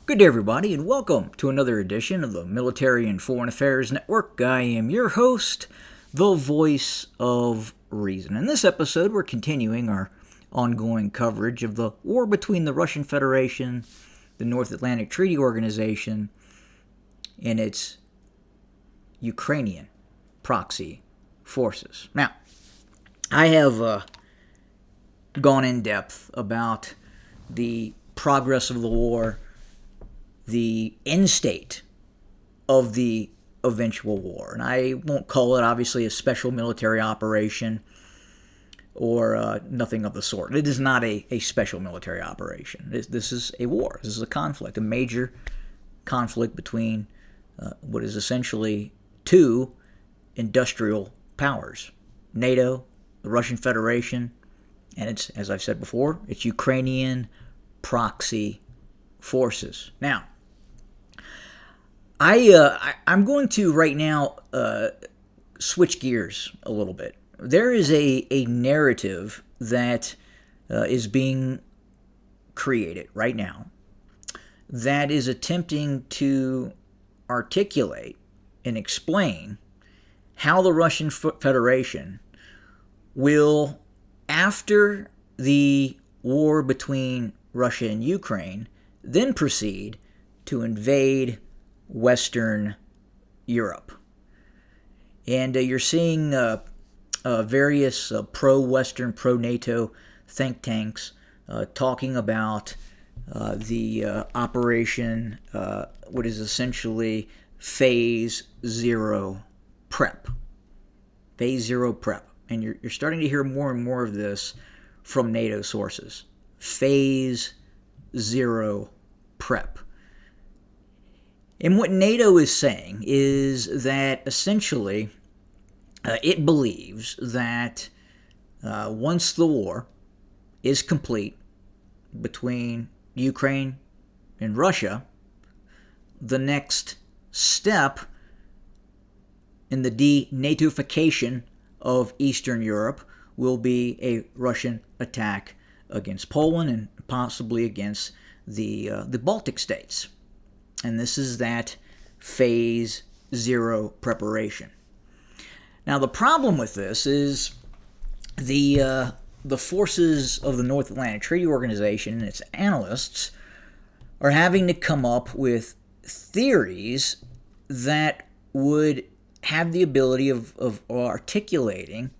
Good day, everybody, and welcome to another edition of the Military and Foreign Affairs Network. I am your host, the voice of reason. In this episode, we're continuing our ongoing coverage of the war between the Russian Federation, the North Atlantic Treaty Organization, and its Ukrainian proxy forces. Now, I have gone in depth about the progress of the war, the end state of the eventual war. And I won't call it, obviously, a special military operation or nothing of the sort. It is not a special military operation. This is a war. This is a conflict, a major conflict between what is essentially two industrial powers, NATO, the Russian Federation, and it's, as I've said before, it's Ukrainian proxy forces. Now, I'm going to right now switch gears a little bit. There is a narrative that is being created right now that is attempting to articulate and explain how the Russian Federation will, after the war between Russia and Ukraine, then proceed to invade Western Europe. And you're seeing various pro-Western, pro-NATO think tanks talking about the operation, what is essentially Phase Zero prep. Phase Zero prep. And you're starting to hear more and more of this from NATO sources. Phase Zero prep. And what NATO is saying is that essentially it believes that once the war is complete between Ukraine and Russia, the next step in the denatification of Eastern Europe will be a Russian attack against Poland and possibly against the Baltic states. And this is that Phase Zero preparation. Now, the problem with this is the forces of the North Atlantic Treaty Organization and its analysts are having to come up with theories that would have the ability of articulating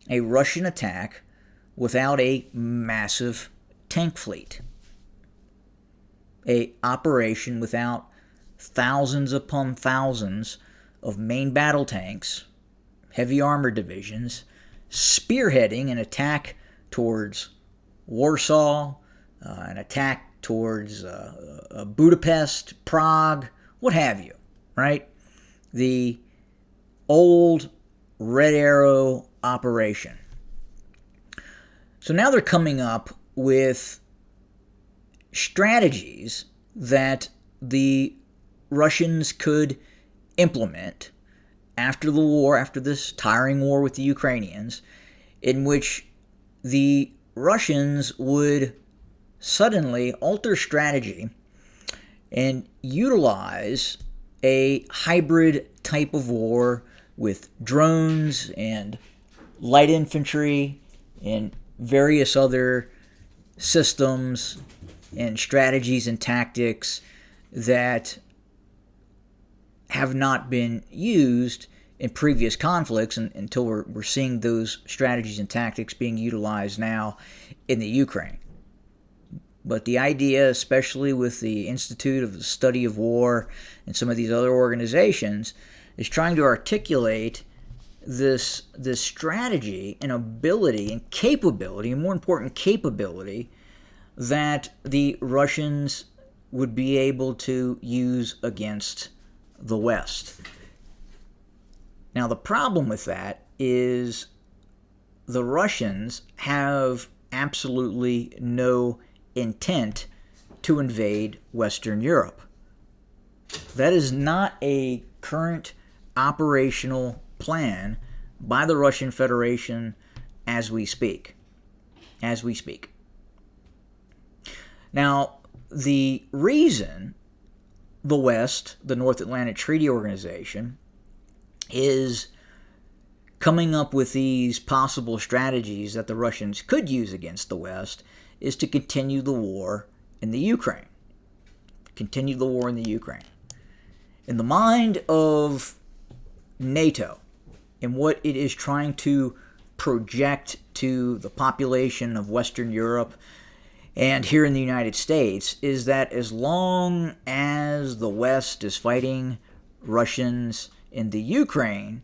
a Russian attack without a massive tank fleet. A operation without thousands upon thousands of main battle tanks, heavy armored divisions, spearheading an attack towards Warsaw, an attack towards Budapest, Prague, what have you, right? The old Red Arrow operation. So now they're coming up with strategies that the Russians could implement after the war, after this tiring war with the Ukrainians, in which the Russians would suddenly alter strategy and utilize a hybrid type of war with drones and light infantry and various other systems and strategies and tactics that have not been used in previous conflicts until we're seeing those strategies and tactics being utilized now in the Ukraine. But the idea, especially with the Institute of the Study of War and some of these other organizations, is trying to articulate this strategy and ability and capability, and more important, capability, that the Russians would be able to use against the West. Now, the problem with that is the Russians have absolutely no intent to invade Western Europe. That is not a current operational plan by the Russian Federation as we speak. Now, the reason the West, the North Atlantic Treaty Organization, is coming up with these possible strategies that the Russians could use against the West is to continue the war in the Ukraine. Continue the war in the Ukraine. In the mind of NATO and what it is trying to project to the population of Western Europe and here in the United States is that as long as the West is fighting Russians in the Ukraine,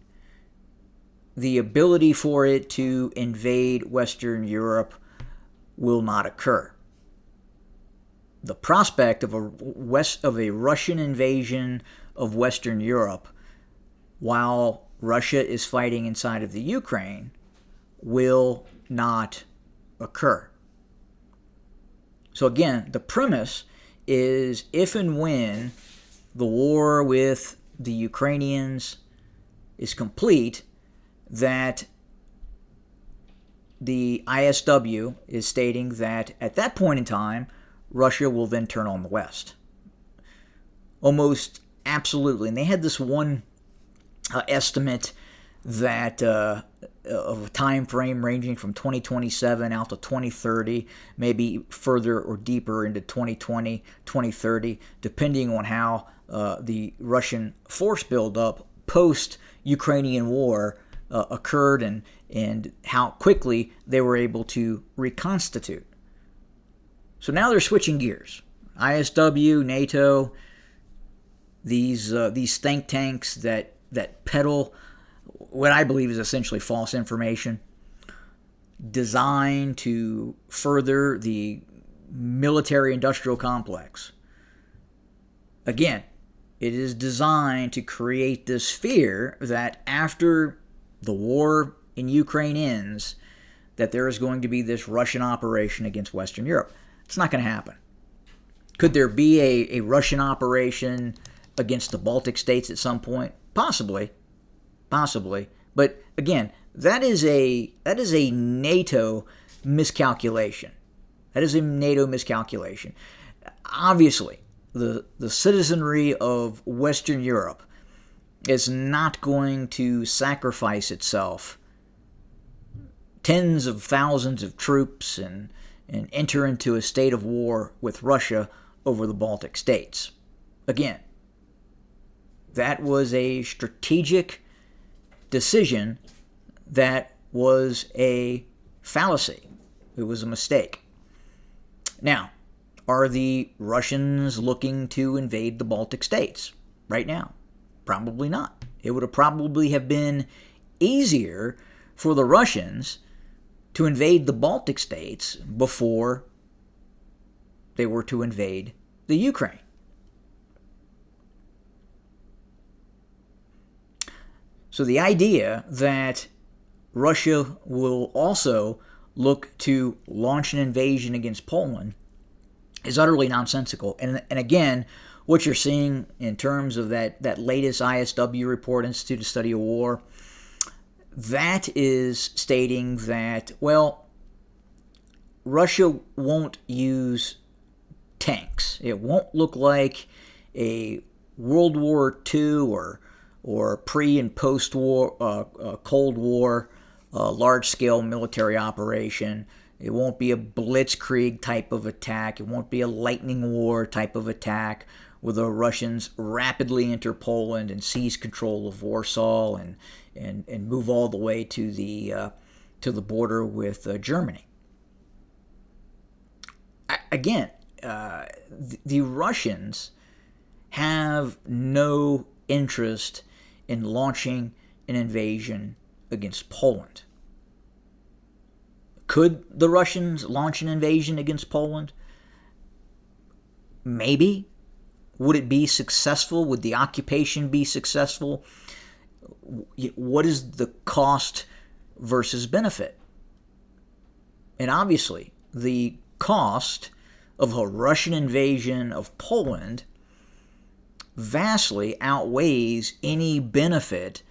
the ability for it to invade Western Europe will not occur. The prospect of a Russian invasion of Western Europe while Russia is fighting inside of the Ukraine will not occur. So again, the premise is if and when the war with the Ukrainians is complete, that the ISW is stating that at that point in time, Russia will then turn on the West. Almost absolutely. And they had this one estimate that of a time frame ranging from 2027 out to 2030, maybe further or deeper into 2020, 2030, depending on how the Russian force buildup post-Ukrainian war occurred and how quickly they were able to reconstitute. So now they're switching gears. ISW, NATO, these think tanks that peddle what I believe is essentially false information, designed to further the military-industrial complex. Again, it is designed to create this fear that after the war in Ukraine ends, that there is going to be this Russian operation against Western Europe. It's not going to happen. Could there be a Russian operation against the Baltic states at some point? Possibly. But again, that is a NATO miscalculation. Obviously, the citizenry of Western Europe is not going to sacrifice itself tens of thousands of troops and enter into a state of war with Russia over the Baltic states. Again, that was a strategic decision that was a fallacy. It was a mistake. Now, are the Russians looking to invade the Baltic states right now? Probably not. It would have probably have been easier for the Russians to invade the Baltic states before they were to invade the Ukraine. So the idea that Russia will also look to launch an invasion against Poland is utterly nonsensical. And again, what you're seeing in terms of that latest ISW report, Institute of Study of War, that is stating that, well, Russia won't use tanks. It won't look like a World War II or pre- and post-war Cold War large-scale military operation. It won't be a blitzkrieg type of attack. It won't be a lightning war type of attack where the Russians rapidly enter Poland and seize control of Warsaw and move all the way to the border with Germany. Again, the Russians have no interest in launching an invasion against Poland. Could the Russians launch an invasion against Poland? Maybe. Would it be successful? Would the occupation be successful? What is the cost versus benefit? And obviously, the cost of a Russian invasion of Poland vastly outweighs any benefit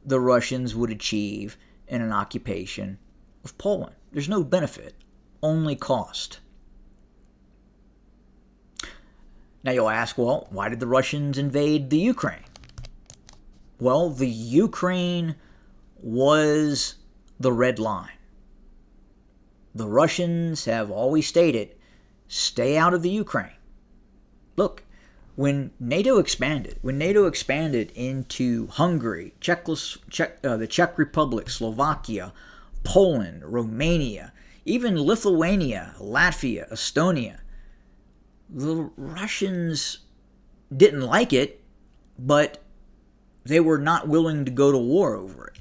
the Russians would achieve in an occupation of Poland. There's no benefit, only cost. Now you'll ask, well, why did the Russians invade the Ukraine? Well, the Ukraine was the red line. The Russians have always stated, stay out of the Ukraine. Look, when NATO expanded into Hungary, the Czech Republic, Slovakia, Poland, Romania, even Lithuania, Latvia, Estonia, the Russians didn't like it, but they were not willing to go to war over it.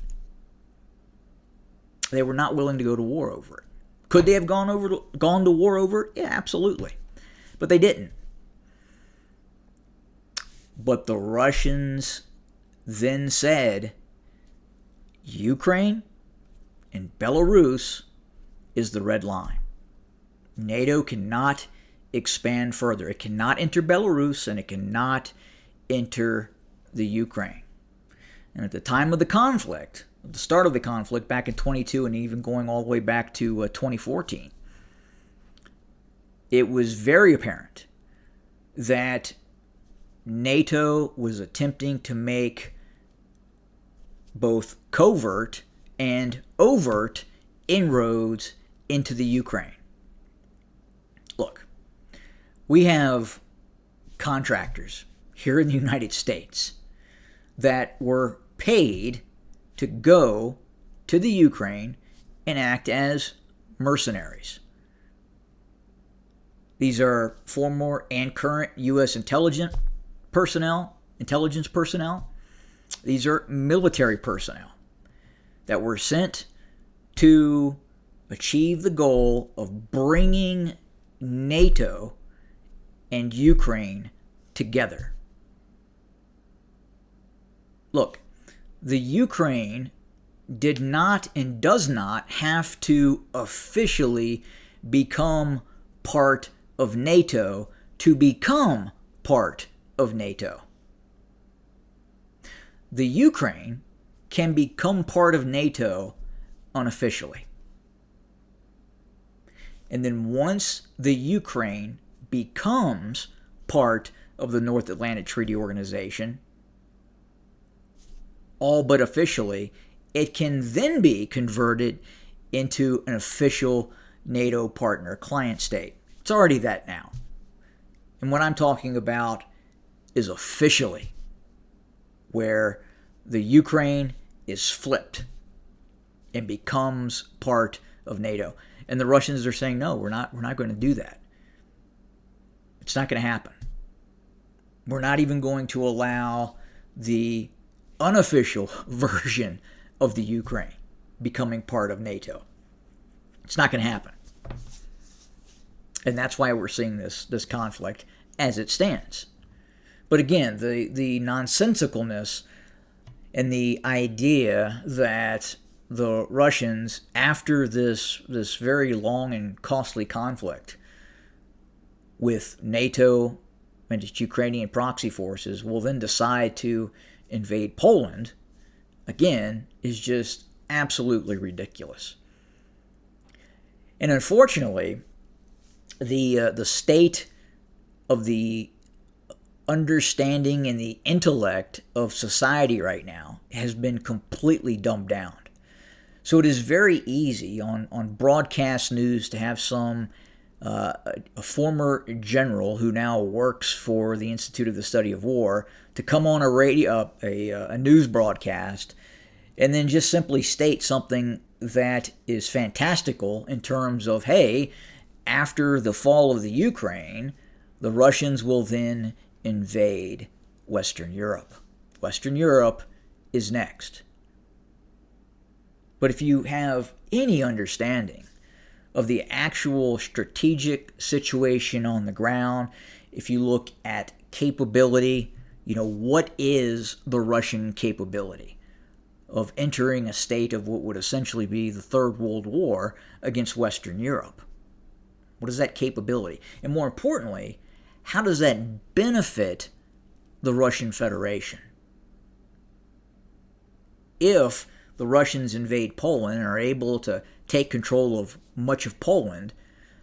They were not willing to go to war over it. Could they have gone to war over it? Yeah, absolutely. But they didn't. But the Russians then said, Ukraine and Belarus is the red line. NATO cannot expand further. It cannot enter Belarus and it cannot enter the Ukraine. And at the time of the conflict, at the start of the conflict back in 22 and even going all the way back to 2014, it was very apparent that NATO was attempting to make both covert and overt inroads into the Ukraine. Look, we have contractors here in the United States that were paid to go to the Ukraine and act as mercenaries. These are former and current U.S. intelligence personnel. These are military personnel that were sent to achieve the goal of bringing NATO and Ukraine together. Look, the Ukraine did not and does not have to officially become part of NATO to become part of NATO. The Ukraine can become part of NATO unofficially. And then once the Ukraine becomes part of the North Atlantic Treaty Organization, all but officially, it can then be converted into an official NATO partner client state. It's already that now. And what I'm talking about is officially, where the Ukraine is flipped and becomes part of NATO. And the Russians are saying, no, we're not going to do that. It's not going to happen. We're not even going to allow the unofficial version of the Ukraine becoming part of NATO. It's not going to happen. And that's why we're seeing this conflict as it stands. But again, the nonsensicalness and the idea that the Russians, after this very long and costly conflict with NATO and its Ukrainian proxy forces, will then decide to invade Poland, again, is just absolutely ridiculous. And unfortunately, the state of the understanding and the intellect of society right now has been completely dumbed down. So it is very easy on broadcast news to have a former general who now works for the Institute of the Study of War to come on a news broadcast and then just simply state something that is fantastical in terms of, hey, after the fall of the Ukraine, the Russians will then invade Western Europe. Western Europe is next. But if you have any understanding of the actual strategic situation on the ground, if you look at capability, what is the Russian capability of entering a state of what would essentially be the Third World War against Western Europe? What is that capability? And more importantly, how does that benefit the Russian Federation? If the Russians invade Poland and are able to take control of much of Poland,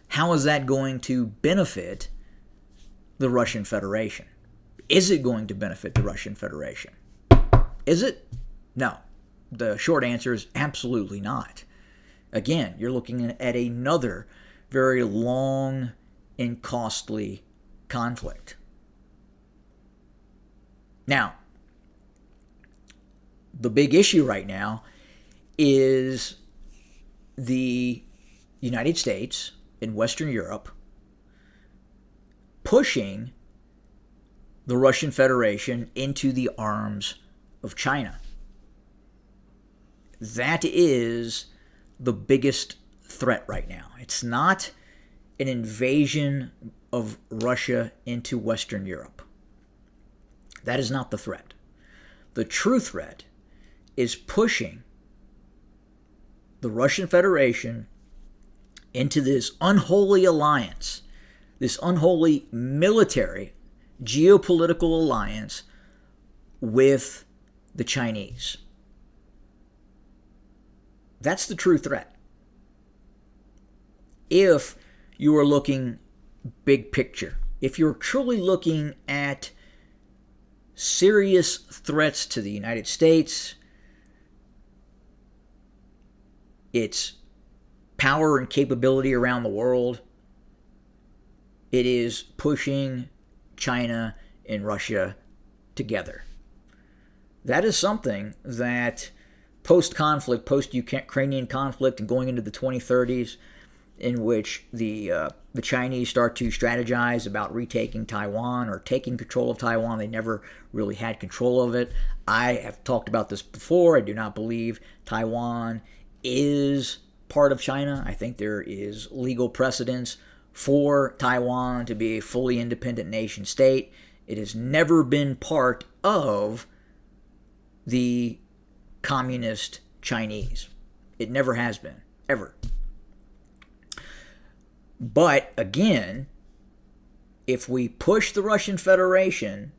how is that going to benefit the Russian Federation. Is it going to benefit the Russian Federation? Is it? No. The short answer is absolutely not. Again, you're looking at another very long and costly conflict. Now, the big issue right now is the United States and Western Europe pushing the Russian Federation into the arms of China. That is the biggest threat right now. It's not an invasion of Russia into Western Europe. That is not the threat. The true threat is pushing the Russian Federation into this unholy alliance, this unholy military, geopolitical alliance with the Chinese. That's the true threat. If you are looking big picture, if you're truly looking at serious threats to the United States, its power and capability around the world, it is pushing China and Russia together. That is something that post-conflict, post-Ukrainian conflict, and going into the 2030s, in which the Chinese start to strategize about retaking Taiwan or taking control of Taiwan. They never really had control of it. I have talked about this before. I do not believe Taiwan is part of China. I think there is legal precedence for Taiwan to be a fully independent nation state. It has never been part of the communist Chinese. It never has been, ever. But again, if we push the Russian Federation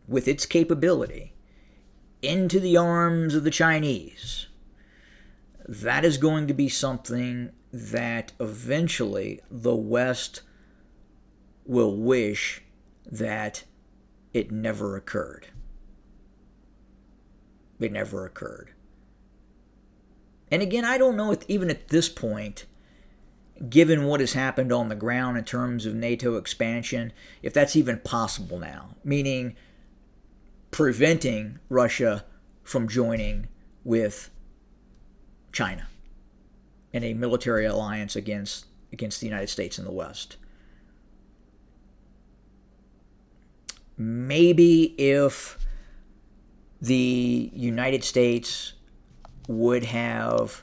with its capability into the arms of the Chinese, that is going to be something that eventually the West will wish that it never occurred. It never occurred. And again, I don't know if even at this point, given what has happened on the ground in terms of NATO expansion, if that's even possible now, meaning preventing Russia from joining with China in a military alliance against the United States and the West. Maybe if the United States would have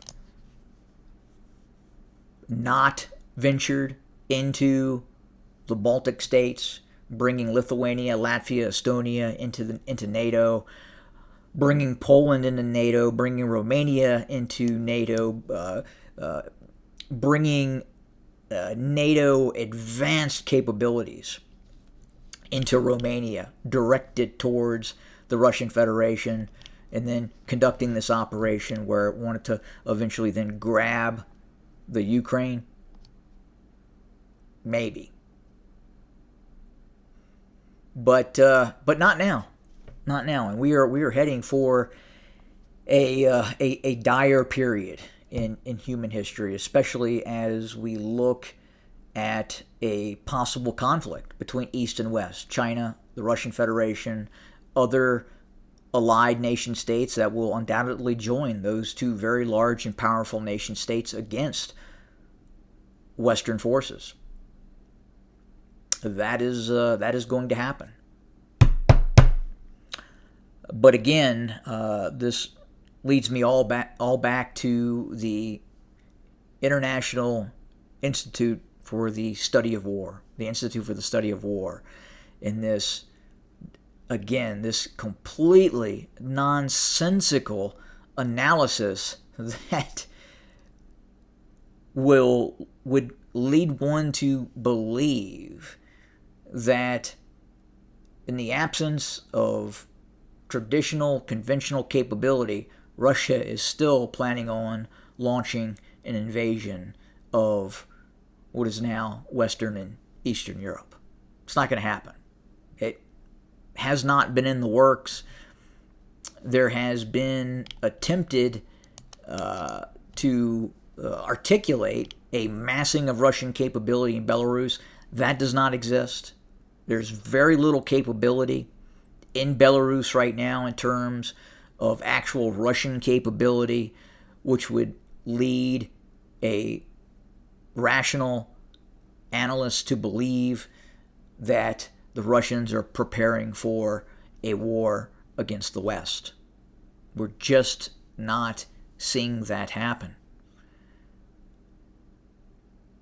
not ventured into the Baltic states, bringing Lithuania, Latvia, Estonia into NATO, bringing Poland into NATO, bringing Romania into NATO, bringing NATO advanced capabilities into Romania, directed towards the Russian Federation, and then conducting this operation where it wanted to eventually then grab the Ukraine? Maybe. But not now. Not now. And we are heading for a dire period in human history, especially as we look at a possible conflict between East and West, China, the Russian Federation, other allied nation states that will undoubtedly join those two very large and powerful nation states against Western forces. That is going to happen. But again, this leads me all back to the International Institute for the Study of War, the Institute for the Study of War, in this, again, this completely nonsensical analysis that would lead one to believe that in the absence of traditional, conventional capability, Russia is still planning on launching an invasion of what is now Western and Eastern Europe. It's not going to happen. It has not been in the works. There has been attempted to articulate a massing of Russian capability in Belarus. That does not exist. There's very little capability in Belarus right now in terms of actual Russian capability, which would lead a rational analyst to believe that the Russians are preparing for a war against the West. We're just not seeing that happen.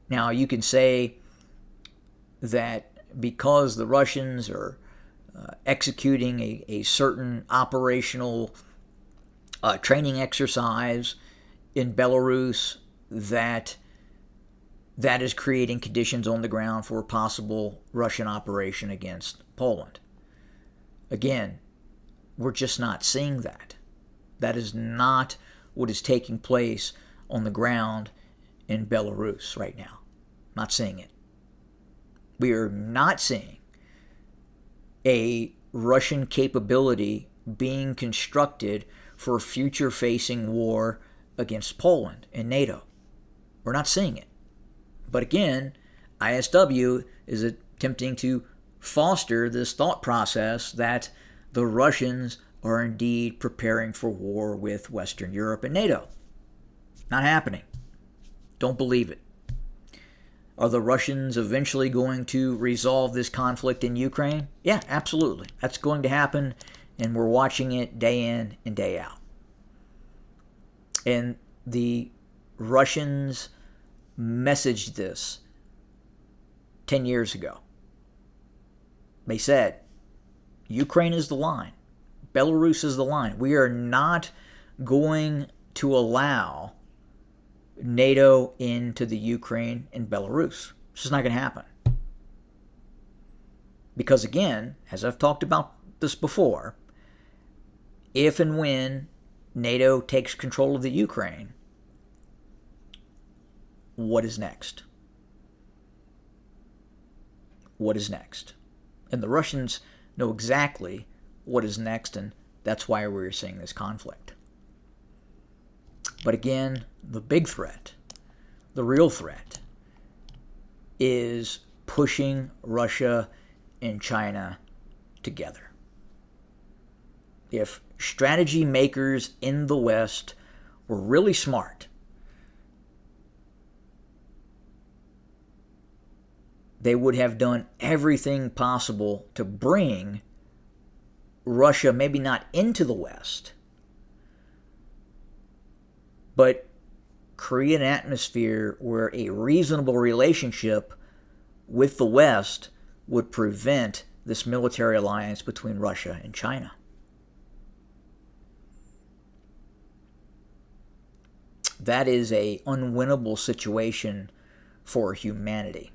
Now, you can say that because the Russians are executing a certain operational training exercise in Belarus, that is creating conditions on the ground for a possible Russian operation against Poland. Again, we're just not seeing that. That is not what is taking place on the ground in Belarus right now. Not seeing it. We are not seeing a Russian capability being constructed for a future-facing war against Poland and NATO. We're not seeing it. But again, ISW is attempting to foster this thought process that the Russians are indeed preparing for war with Western Europe and NATO. Not happening. Don't believe it. Are the Russians eventually going to resolve this conflict in Ukraine? Yeah, absolutely. That's going to happen, and we're watching it day in and day out. And the Russians messaged this 10 years ago. They said, Ukraine is the line. Belarus is the line. We are not going to allow NATO into the Ukraine and Belarus. It's just not going to happen. Because again, as I've talked about this before, if and when NATO takes control of the Ukraine, what is next? What is next? And the Russians know exactly what is next, and that's why we're seeing this conflict. But again, the big threat, the real threat, is pushing Russia and China together. If strategy makers in the West were really smart, they would have done everything possible to bring Russia maybe not into the West, but create an atmosphere where a reasonable relationship with the West would prevent this military alliance between Russia and China. That is an unwinnable situation for humanity.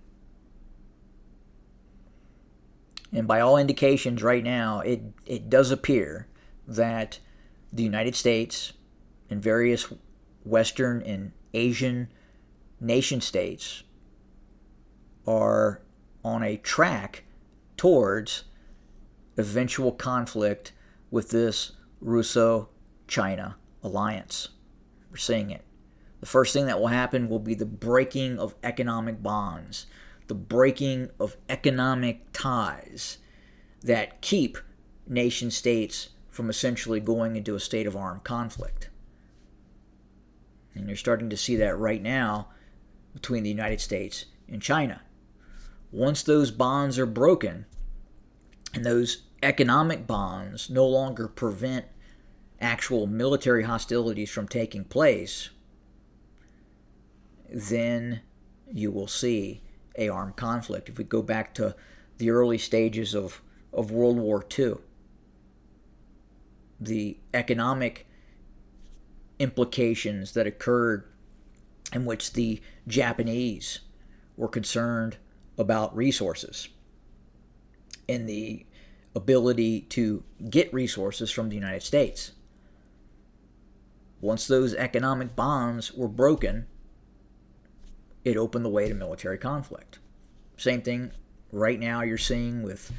And by all indications right now, it does appear that the United States and various Western and Asian nation states are on a track towards eventual conflict with this Russo-China alliance. We're seeing it. The first thing that will happen will be the breaking of economic bonds, the breaking of economic ties that keep nation states from essentially going into a state of armed conflict. And you're starting to see that right now between the United States and China. Once those bonds are broken, and those economic bonds no longer prevent actual military hostilities from taking place, then you will see an armed conflict. If we go back to the early stages of World War II, the economic implications that occurred in which the Japanese were concerned about resources and the ability to get resources from the United States. Once those economic bonds were broken, it opened the way to military conflict. Same thing right now you're seeing with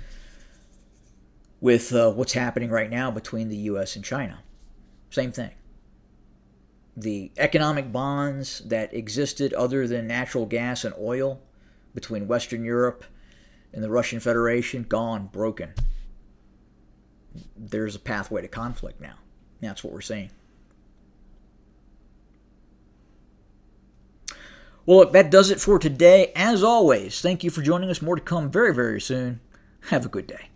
what's happening right now between the U.S. and China. Same thing. The economic bonds that existed other than natural gas and oil between Western Europe and the Russian Federation, gone, broken. There's a pathway to conflict now. That's what we're seeing. Well, look, that does it for today. As always, thank you for joining us. More to come very, very soon. Have a good day.